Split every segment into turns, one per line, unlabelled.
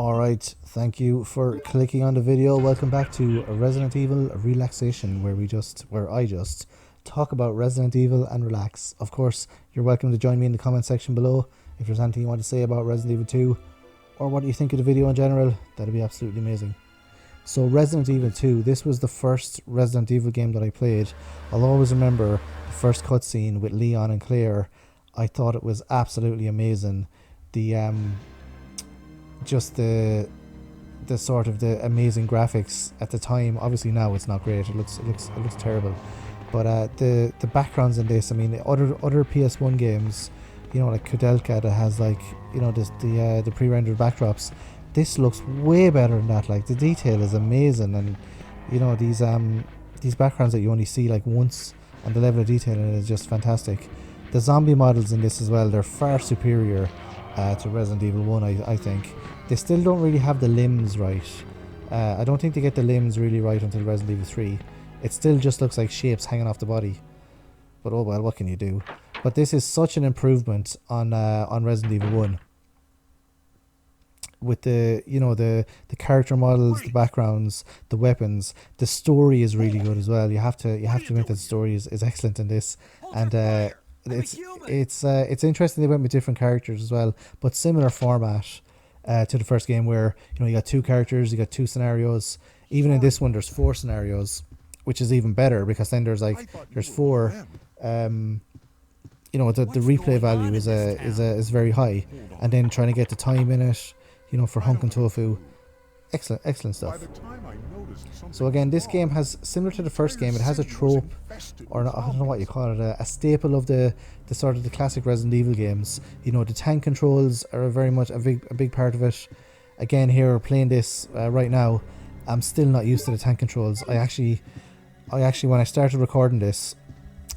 Alright, thank you for clicking on the video. Welcome back to Resident Evil Relaxation, where I just talk about Resident Evil and relax. Of course, you're welcome to join me in the comment section below if there's anything you want to say about Resident Evil 2 or what you think of the video in general. That'd be absolutely amazing. So Resident Evil 2, this was the first Resident Evil game that I played. I'll always remember the first cutscene with Leon and Claire. I thought it was absolutely amazing. Just the sort of the amazing graphics at the time. Obviously now it's not great. It looks terrible. But the backgrounds in this, I mean, other PS1 games, you know, like Kudelka that has like, you know, the pre-rendered backdrops. This looks way better than that. Like the detail is amazing, and you know these backgrounds that you only see like once, and the level of detail in it is just fantastic. The zombie models in this as well, they're far superior to Resident Evil 1, I think. They still don't really have the limbs right. I don't think they get the limbs really right until Resident Evil 3. It still just looks like shapes hanging off the body. But oh well, what can you do? But this is such an improvement on Resident Evil 1. With the, you know, the character models, the backgrounds, the weapons, the story is really good as well. You have to admit that the story is excellent in this, and it's interesting they went with different characters as well, but similar format to the first game, where you know you got two characters, you got two scenarios. Even in this one, there's 4 scenarios, which is even better because then there's 4. You know, the replay value is very high, and then trying to get the time in it, you know, for Hunk and Tofu. Excellent stuff. So again, this game has, similar to the first game, it has a trope, or not, I don't know what you call it, a staple of the sort of the classic Resident Evil games. You know, the tank controls are very much a big part of it. Again, here playing this right now, I'm still not used to the tank controls. I actually when I started recording this,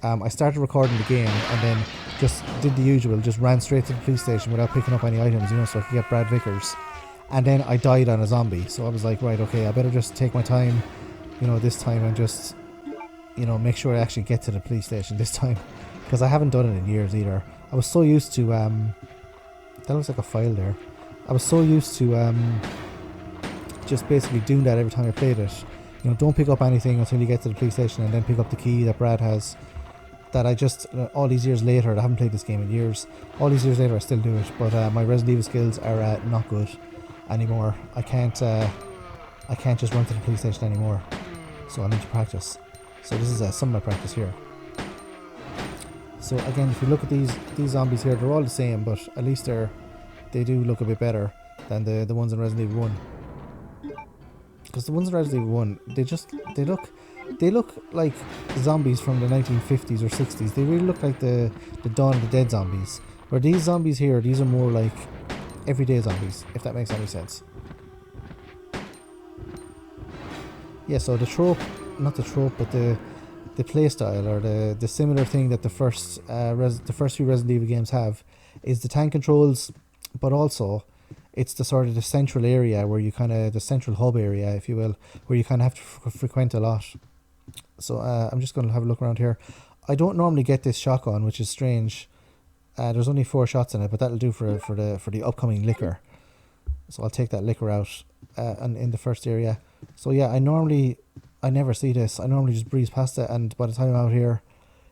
I started recording the game and then just did the usual, just ran straight to the police station without picking up any items, you know, so I could get Brad Vickers. And then I died on a zombie, so I was like, right, okay, I better just take my time, you know, this time, and just, you know, make sure I actually get to the police station this time, because I haven't done it in years either. I was so used to, that looks like a file there. I was so used to just basically doing that every time I played it. You know, don't pick up anything until you get to the police station, and then pick up the key that Brad has. That I just, all these years later, I haven't played this game in years, all these years later I still do it, but my Resident Evil skills are not good anymore. I can't just run to the police station anymore, so I need to practice. So this is some of my practice here. So again, if you look at these zombies here, they're all the same, but at least they do look a bit better than the ones in Resident Evil 1. Because the ones in Resident Evil 1, they look like zombies from the 1950s or 60s. They really look like the Dawn of the Dead zombies. Where these zombies here, these are more like everyday zombies, if that makes any sense. Yeah, so the trope, not the trope, but the playstyle, or the similar thing that the first few Resident Evil games have, is the tank controls, but also it's the sort of the central area where you the central hub area, if you will, where you kind of have to frequent a lot. So I'm just going to have a look around here. I don't normally get this shotgun, which is strange. There's only 4 shots in it, but that'll do for the upcoming liquor. So I'll take that liquor out in the first area. So yeah, I never see this. I normally just breeze past it, and by the time I'm out here,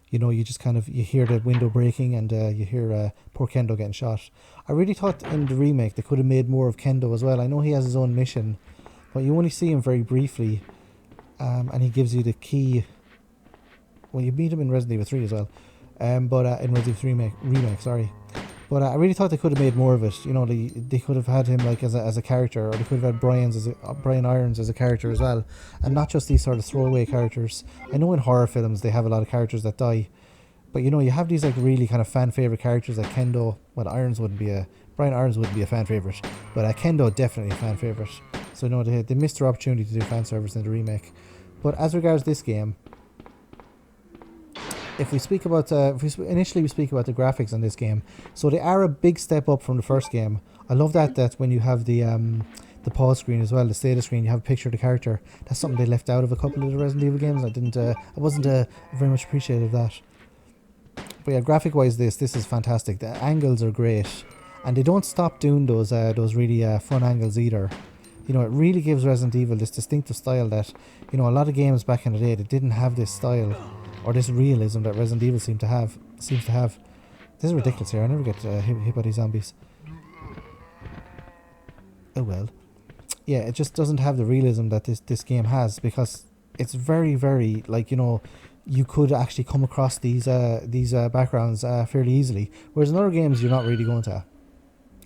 you know, you just you hear the window breaking, and you hear poor Kendo getting shot. I really thought in the remake they could have made more of Kendo as well. I know he has his own mission, but you only see him very briefly, and he gives you the key. Well, you meet him in Resident Evil 3 as well, but in Resident Evil remake, sorry. But I really thought they could have made more of it. You know, they could have had him like as a character, or they could have had Brian Irons as a character as well, and not just these sort of throwaway characters. I know in horror films they have a lot of characters that die, but you know, you have these like really kind of fan favorite characters like Kendo. Well, Brian Irons wouldn't be a fan favorite, but Kendo definitely a fan favorite. So you know, they missed their opportunity to do fan service in the remake. But as regards this game, if we speak about initially we speak about the graphics on this game, so they are a big step up from the first game. I love that when you have the pause screen as well, the status screen, you have a picture of the character. That's something they left out of a couple of the Resident Evil games. I wasn't very much appreciative of that. But yeah, graphic wise, this is fantastic. The angles are great, and they don't stop doing those really fun angles either. You know, it really gives Resident Evil this distinctive style that, you know, a lot of games back in the day that didn't have this style or this realism that Resident Evil seems to have. This is ridiculous here. I never get hit by these zombies. Oh well. Yeah, it just doesn't have the realism that this game has, because it's very, very, like, you know, you could actually come across these backgrounds fairly easily, whereas in other games you're not really going to.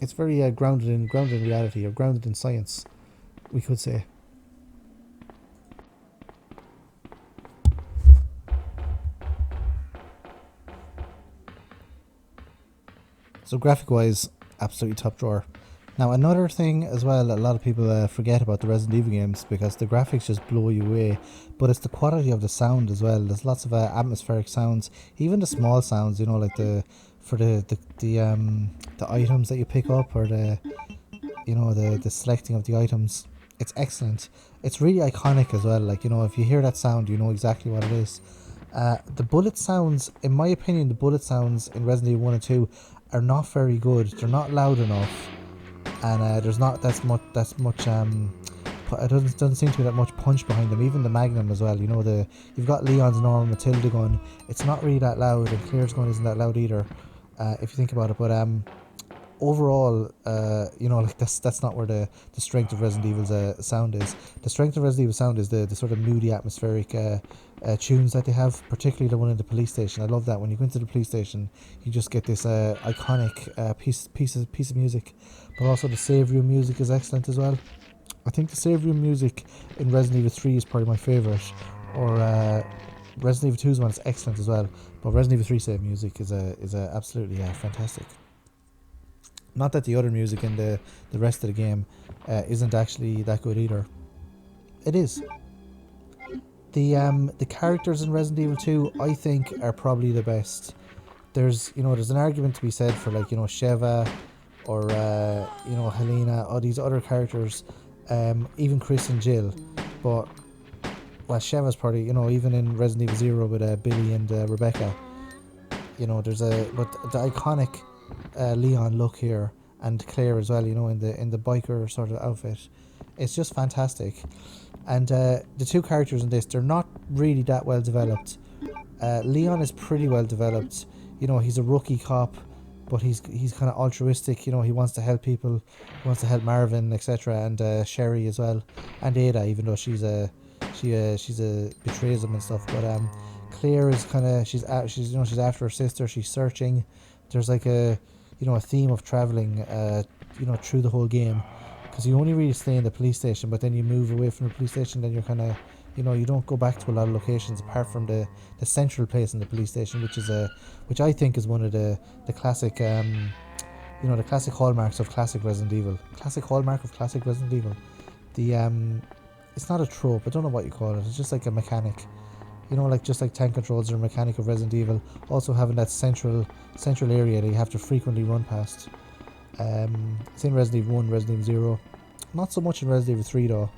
It's very grounded in reality, or grounded in science, we could say. So graphic wise, absolutely top drawer. Now another thing as well, a lot of people forget about the Resident Evil games, because the graphics just blow you away, but it's the quality of the sound as well. There's lots of atmospheric sounds, even the small sounds, you know, like the items that you pick up, or the selecting of the items. It's excellent. It's really iconic as well. Like, you know, if you hear that sound, you know exactly what it is. The bullet sounds, in my opinion, the bullet sounds in Resident Evil 1 and 2 are not very good. They're not loud enough, and there's not that much it doesn't seem to be that much punch behind them. Even the Magnum as well, you know, you've got Leon's normal Matilda gun. It's not really that loud, and Claire's gun isn't that loud either, if you think about it. But overall, you know, like that's not where the strength of Resident Evil's sound is. The strength of Resident Evil's sound is the sort of moody, atmospheric tunes that they have, particularly the one in the police station. I love that. When you go into the police station, you just get this iconic piece of music. But also the save room music is excellent as well. I think the save room music in Resident Evil 3 is probably my favourite, or Resident Evil 2's one is excellent as well. But Resident Evil 3 save music is absolutely fantastic. Not that the other music in the rest of the game isn't actually that good either. It is. The characters in Resident Evil 2, I think, are probably the best. There's an argument to be said for, like, you know, Sheva, or you know, Helena, or these other characters, even Chris and Jill. But well, Sheva's probably, you know, even in Resident Evil 0 with Billy and Rebecca, you know, but the iconic Leon look here, and Claire as well, you know, in the biker sort of outfit, it's just fantastic. And the two characters in this, they're not really that well developed. Leon is pretty well developed. You know, he's a rookie cop, but he's kind of altruistic. You know, he wants to help people, he wants to help Marvin, etc., and Sherry as well, and Ada, even though she betrays him and stuff. But Claire is kind of she's after her sister. She's searching. There's like a theme of traveling through the whole game, because you only really stay in the police station, but then you move away from the police station. Then you're kind of, you don't go back to a lot of locations apart from the central place in the police station, which I think is one of the classic the classic hallmarks of classic Resident Evil. Classic hallmark of classic Resident Evil. It's not a trope, I don't know what you call it. It's just like a mechanic. Just like tank controls are a mechanic of Resident Evil, also having that central area that you have to frequently run past. It's in Resident Evil 1, Resident Evil 0. Not so much in Resident Evil 3 though.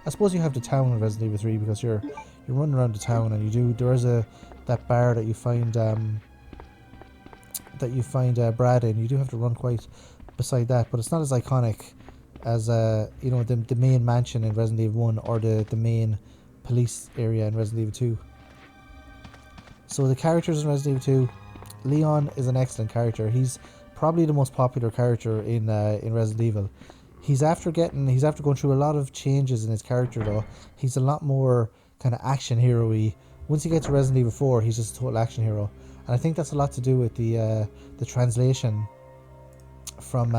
I suppose you have the town in Resident Evil 3, because you're running around the town, and there is that bar that you find Brad in. You do have to run quite beside that, but it's not as iconic as the main mansion in Resident Evil 1, or the main police area in Resident Evil 2. So the characters in Resident Evil 2, Leon is an excellent character. He's probably the most popular character in Resident Evil. He's after going through a lot of changes in his character though. He's a lot more kind of action hero-y. Once you get to Resident Evil 4, he's just a total action hero, and I think that's a lot to do with the translation from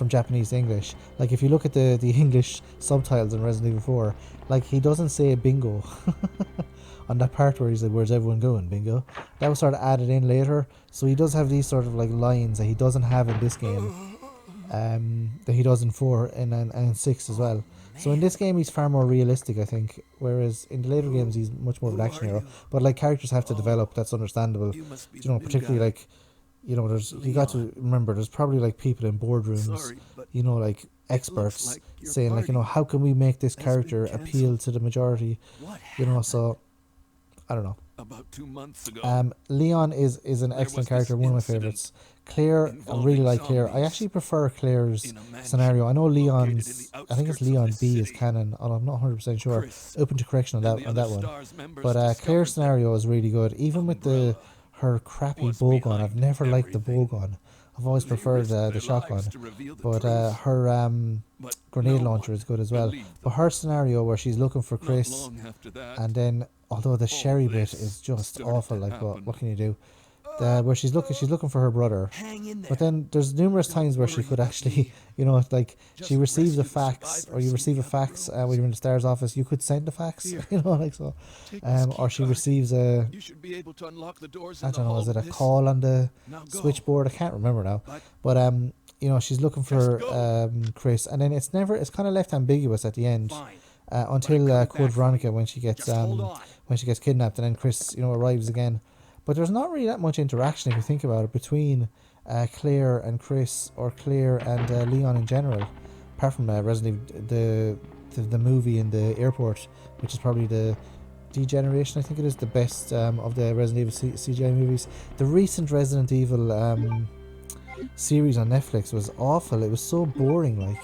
Japanese to English. Like, if you look at the English subtitles in Resident Evil 4, like, he doesn't say bingo on that part where he's like, "Where's everyone going, bingo?" That was sort of added in later, so he does have these sort of like lines that he doesn't have in this game, that he does in 4 and 6 as well. So in this game he's far more realistic, I think, whereas in the later games he's much more of an action hero. But like, characters have to develop, that's understandable, particularly like, you got to remember, there's probably like people in boardrooms, like experts saying like, how can we make this character appeal to the majority, so I don't know.
About 2 months ago.
Leon is an excellent character, one of my favorites. Claire, I really like Claire. I actually prefer Claire's scenario. I know Leon's, I think it's Leon B is canon, and I'm not 100% sure. Open to correction on that one. But Claire's scenario is really good, even with her crappy bow gun. I've never liked the bow gun. I've always preferred the shotgun. But her grenade launcher is good as well. But her scenario where she's looking for Chris, and then although the sherry bit is just awful, like what can you do? Where she's looking for her brother, but then there's numerous times where she could actually, you know, like she receives a fax, or you receive a fax when you're in the STARS office. You could send a fax, you know, like so, or she receives a, I don't know, is it a call on the switchboard? I can't remember now, but you know, she's looking for Chris, and then it's kind of left ambiguous at the end. Until Code Veronica, when she gets kidnapped, and then Chris, you know, arrives again. But there's not really that much interaction, if you think about it, between Claire and Chris, or Claire and Leon in general, apart from Resident Evil, the movie in the airport, which is probably the Degeneration, I think it is, the best of the Resident Evil CGI movies. The recent Resident Evil series on Netflix was awful. It was so boring. Like,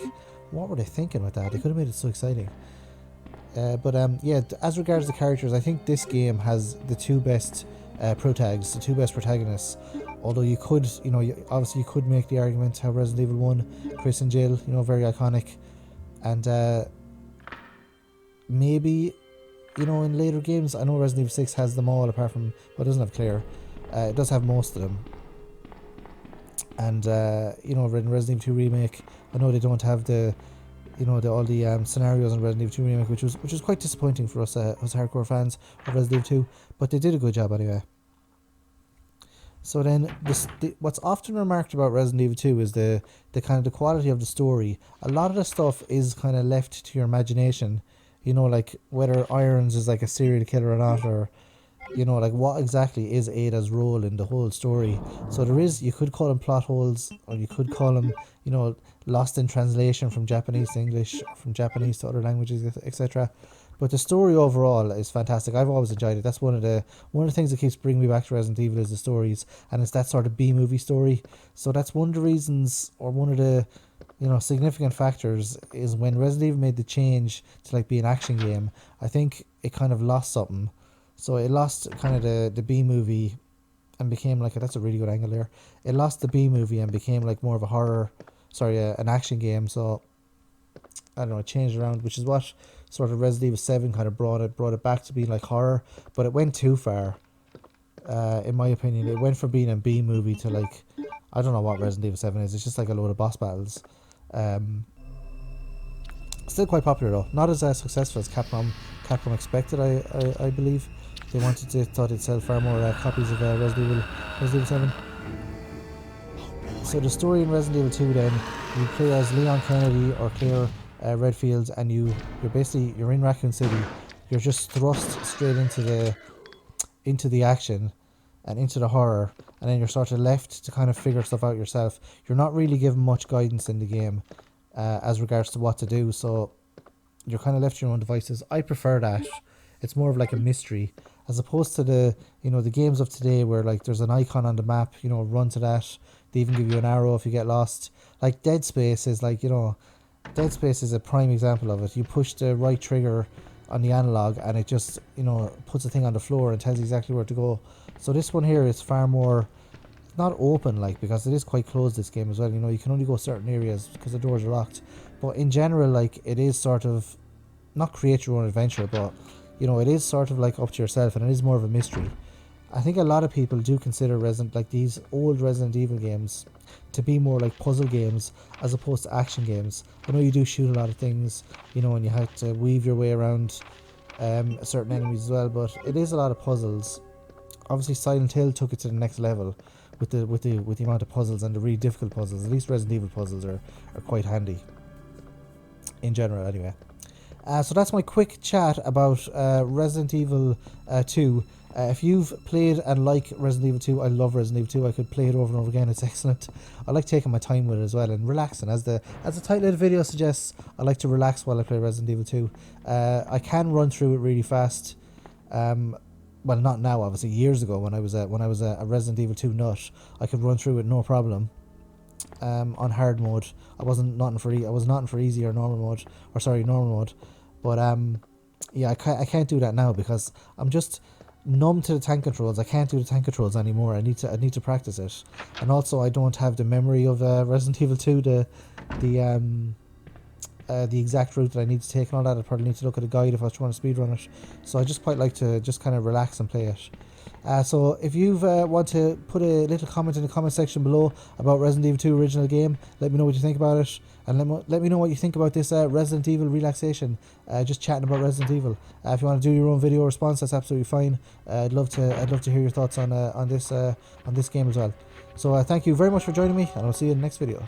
what were they thinking with that? They could have made it so exciting. Yeah, as regards the characters, I think this game has the two best the two best protagonists. Although you could, you know, obviously you could make the argument how Resident Evil 1, Chris and Jill, you know, very iconic. And maybe, you know, in later games, I know Resident Evil 6 has them all, apart from, well, it doesn't have Claire. It does have most of them. And, you know, in Resident Evil 2 Remake, I know they don't have the, you know, all the scenarios in Resident Evil 2 Remake, which was quite disappointing for us hardcore fans of Resident Evil 2, but they did a good job anyway. So then, what's often remarked about Resident Evil 2 is the kind of the quality of the story. A lot of the stuff is kind of left to your imagination, you know, like whether Irons is like a serial killer or not, or, you know, like what exactly is Ada's role in the whole story. So you could call them plot holes, or you could call them, you know, lost in translation from Japanese to English, from Japanese to other languages, etc. But the story overall is fantastic. I've always enjoyed it. That's one of the things that keeps bringing me back to Resident Evil, is the stories, and it's that sort of B-movie story. So that's one of the reasons, or one of the, you know, significant factors, is when Resident Evil made the change to like be an action game, I think it kind of lost something. So it lost kind of the B-movie and became like that's a really good angle there. It lost the B-movie and became like more of a horror, an action game. So I don't know, it changed around, which is what sort of Resident Evil 7 kind of brought it back to being like horror, but it went too far. In my opinion, it went from being a B movie to like, I don't know what Resident Evil 7 is. It's just like a load of boss battles. Still quite popular though, not as successful as Capcom expected. I believe they thought it'd sell far more copies of Resident Evil 7. So the story in Resident Evil 2, then you play as Leon Kennedy or Claire Redfield, and you're in Raccoon City. You're just thrust straight into the action and into the horror, and then you're sort of left to kind of figure stuff out yourself. You're not really given much guidance in the game as regards to what to do, so you're kind of left to your own devices. I prefer that. It's more of like a mystery, as opposed to the games of today where like there's an icon on the map, you know, run to that. They even give you an arrow if you get lost. Like Dead Space is like, you know, Dead Space is a prime example of it. You push the right trigger on the analog and it just, you know, puts the thing on the floor and tells you exactly where to go. So this one here is far more, not open, like, because it is quite closed, this game as well. You know, you can only go certain areas because the doors are locked. But in general, like, it is sort of, not create your own adventure, but, you know, it is sort of like up to yourself, and it is more of a mystery. I think a lot of people do consider these old Resident Evil games to be more like puzzle games as opposed to action games. I know you do shoot a lot of things, you know, and you have to weave your way around certain enemies as well, but it is a lot of puzzles. Obviously Silent Hill took it to the next level with the amount of puzzles, and the really difficult puzzles. At least Resident Evil puzzles are quite handy in general anyway. So that's my quick chat about Resident Evil 2. If you've played and like Resident Evil 2, I love Resident Evil 2. I could play it over and over again. It's excellent. I like taking my time with it as well and relaxing. As the title of the video suggests, I like to relax while I play Resident Evil 2. I can run through it really fast, well, not now, obviously, years ago when I was a Resident Evil 2 nut, I could run through it no problem. On hard mode, I was not for easy or normal mode, or sorry, normal mode. But yeah, I can't do that now because I'm just numb to the tank controls. I can't do the tank controls anymore. I need to practice it, and also I don't have the memory of Resident Evil 2, the exact route that I need to take and all that. I'd probably need to look at a guide if I was trying to speedrun it. So I just quite like to just kind of relax and play it. So if you want to put a little comment in the comment section below about Resident Evil 2 original game, let me know what you think about it, and let me know what you think about this Resident Evil Relaxation, just chatting about Resident Evil. If you want to do your own video response, that's absolutely fine. I'd love to hear your thoughts on this game as well. So thank you very much for joining me, and I'll see you in the next video.